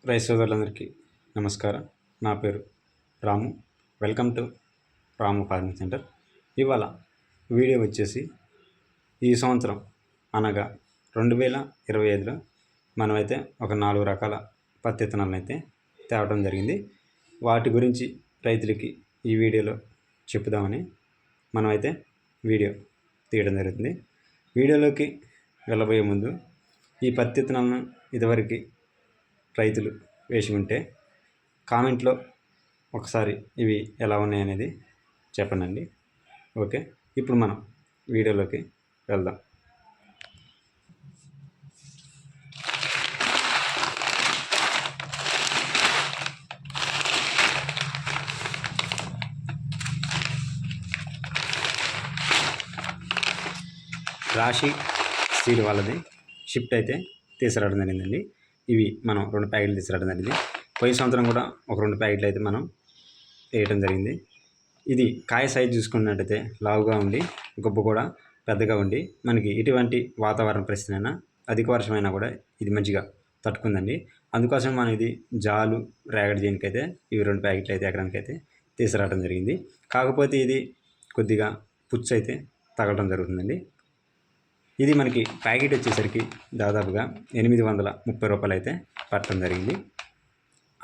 రైతు సోదరులందరికీ నమస్కారం. నా పేరు Ramu. Welcome to Ramu farming centre. ఇవాళ వీడియో వచ్చేసి ఈ సంవత్సరం అనగా 2025లో మనమైతే ఒక 4 రకాల పత్తి విత్తనాలను అయితే తేవడం జరిగింది. వాటి గురించి రైతులకి ఈ వీడియోలో చెప్పుదామని మనమైతే వీడియో తీయడం జరుగుతుంది. వీడియోలోకి వెళ్ళబోయే ముందు ఈ పత్తి విత్తనాలను ఇదివరకు రైతులు వేసి ఉంటే కామెంట్లో ఒకసారి ఇవి ఎలా ఉన్నాయనేది చెప్పండి. ఓకే, ఇప్పుడు మనం వీడియోలోకి వెళ్దాం. రాశి సీడ్ వాళ్ళది షిఫ్ట్ అయితే తీసుకురావడం జరిగిందండి. ఇవి మనం 2 ప్యాకెట్లు తీసుకురావడం జరిగింది. పోయిన సంవత్సరం కూడా ఒక 2 ప్యాకెట్లు అయితే మనం వేయటం జరిగింది. ఇది కాయ సైజు చూసుకున్నట్టయితే లావుగా ఉండి గొప్ప కూడా పెద్దగా ఉండి మనకి ఎటువంటి వాతావరణ పరిస్థితి అధిక వర్షమైనా కూడా ఇది మంచిగా తట్టుకుందండి. అందుకోసం మనం ఇది జాలు రేగడి చేయడానికైతే ఇవి 2 ప్యాకెట్లు అయితే ఎకరానికి అయితే తీసుకురావడం జరిగింది. కాకపోతే ఇది కొద్దిగా పుచ్చు అయితే తగలడం జరుగుతుందండి. ఇది మనకి ప్యాకెట్ వచ్చేసరికి దాదాపుగా 830 రూపాయలు అయితే పట్టడం జరిగింది.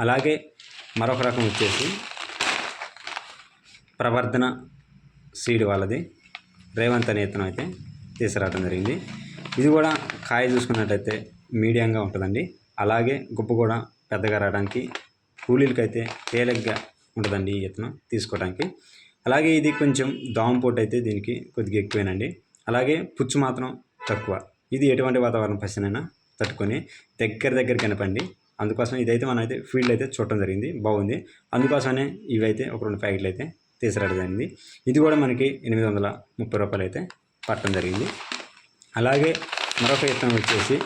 అలాగే మరొక రకం వచ్చేసి ప్రవర్ధన సీడ్ వాళ్ళది రేవంత్ అనే విత్తనం అయితే తీసుకురావడం జరిగింది. ఇది కూడా కాయ చూసుకున్నట్టయితే మీడియంగా ఉంటుందండి. అలాగే గుప్ప కూడా పెద్దగా రావడానికి కూలీలకైతే తేలిగ్గా ఉంటుందండి ఈ విత్తనం తీసుకోవడానికి. అలాగే ఇది కొంచెం దోమపోటు అయితే దీనికి కొద్దిగా ఎక్కువేనండి. అలాగే పుచ్చు మాత్రం తక్కువ. ఇది ఎటువంటి వాతావరణ పరిస్థితినైనా తట్టుకొని దగ్గర కనపండి. అందుకోసం ఇదైతే మనం అయితే ఫీల్డ్ అయితే చూడటం జరిగింది, బాగుంది. అందుకోసమే ఇవైతే ఒక 2 ప్యాకెట్లు అయితే తీసుకురావడం జరిగింది. ఇది కూడా మనకి 830 రూపాయలు అయితే పట్టడం జరిగింది. అలాగే మరొక విత్తనం వచ్చేసి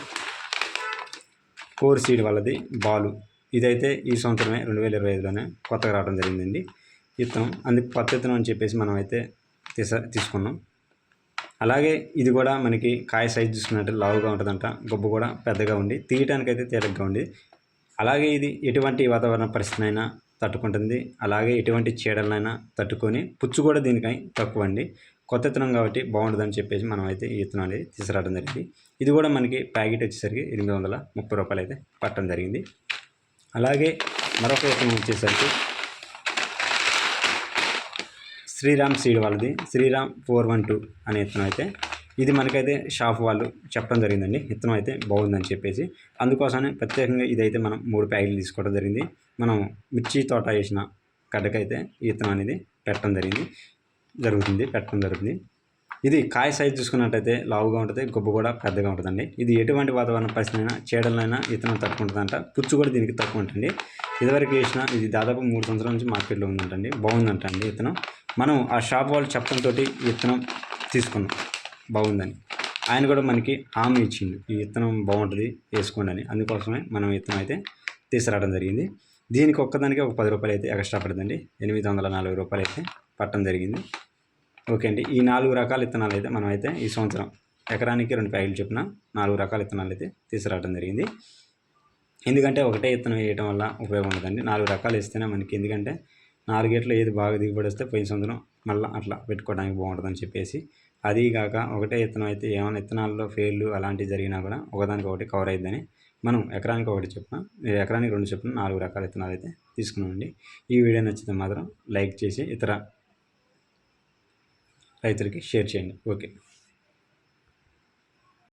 కోర్ సీడ్ వాళ్ళది బాలు. ఇదైతే ఈ సంవత్సరమే 2025లోనే కొత్తగా రావడం జరిగిందండి విత్తనం. అందుకు కొత్త విత్తనం అని చెప్పేసి మనం అయితే తీసుకున్నాం. అలాగే ఇది కూడా మనకి కాయ సైజు చూసుకున్నట్టు లావుగా ఉంటుందంట, గొబ్బు కూడా పెద్దగా ఉండి తీయటానికైతే తేలిగ్గా ఉంది. అలాగే ఇది ఎటువంటి వాతావరణ పరిస్థితినైనా తట్టుకుంటుంది. అలాగే ఎటువంటి చీడలనైనా తట్టుకొని పుచ్చు కూడా దీనికై తక్కువ అండి. కొత్త విత్తనం కాబట్టి బాగుంటుందని చెప్పేసి మనం అయితే ఈ విత్తనం అనేది తీసుకురావడం జరిగింది. ఇది కూడా మనకి ప్యాకెట్ వచ్చేసరికి 830 రూపాయలు అయితే పట్టడం జరిగింది. అలాగే మరొక విత్తనం వచ్చేసరికి శ్రీరామ్ సీడ్ వాళ్ళది శ్రీరామ్ 412 అనే విత్తనం అయితే ఇది మనకైతే షాప్ వాళ్ళు చెప్పడం జరిగిందండి. విత్తనం అయితే బాగుందని చెప్పేసి. అందుకోసమే ప్రత్యేకంగా ఇదైతే మనం 3 ప్యాకెట్లు తీసుకోవడం జరిగింది. మనం మిర్చి తోట వేసిన గడ్డకైతే ఈ విత్తనం అనేది పెట్టడం జరుగుతుంది. ఇది కాయ సైజు చూసుకున్నట్టయితే లావుగా ఉంటుంది, గొబ్బు కూడా పెద్దగా ఉంటుందండి. ఇది ఎటువంటి వాతావరణ పరిస్థితినైనా చీడలైనా విత్తనం తట్టుకుంటుందంట. పుచ్చు కూడా దీనికి తక్కువ ఉంటుంది. ఇదివరకు వేసిన ఇది దాదాపు 3 సంవత్సరాల నుంచి మార్కెట్లో ఉందంటండి, బాగుందంటండి విత్తనం. మనం ఆ షాప్ వాళ్ళు చెప్పడంతో ఈ విత్తనం తీసుకున్నాం బాగుందని. ఆయన కూడా మనకి హామీ ఇచ్చిండు, ఈ విత్తనం బాగుంటుంది వేసుకోండి అని. అందుకోసమే మనం విత్తనం అయితే తీసుకురావడం జరిగింది. దీనికి ఒక్కదానికి ఒక 10 రూపాయలు అయితే ఎక్స్ట్రా పడుతుందండి. 840 రూపాయలు అయితే పట్టడం జరిగింది. ఓకే అండి, ఈ 4 రకాల విత్తనాలు అయితే మనం అయితే ఈ సంవత్సరం ఎకరానికి 2 ప్యాకెట్లు చొప్పున 4 రకాల విత్తనాలు అయితే తీసుకురావడం జరిగింది. ఎందుకంటే ఒకటే విత్తనం వేయడం వల్ల ఉపయోగం ఉండదండి, 4 రకాలు వేస్తేనే మనకి. ఎందుకంటే 4 గేట్లు ఏది బాగా దిగుబడి వస్తే పోయిన సంవత్సరం మళ్ళీ అట్లా పెట్టుకోవడానికి బాగుంటుందని చెప్పేసి. అది కాక ఒకటే విత్తనం అయితే ఏమైనా విత్తనాల్లో ఫెయిల్ అలాంటివి జరిగినా కూడా ఒకదానికి ఒకటి కవర్ అయిద్దని మనం ఎకరానికి 1 చొప్పున, ఎకరానికి 2 చొప్పున 4 రకాల విత్తనాలు అయితే తీసుకున్నామండి. ఈ వీడియో నచ్చితే మాత్రం లైక్ చేసి ఇతర రైతులకి షేర్ చేయండి. ఓకే.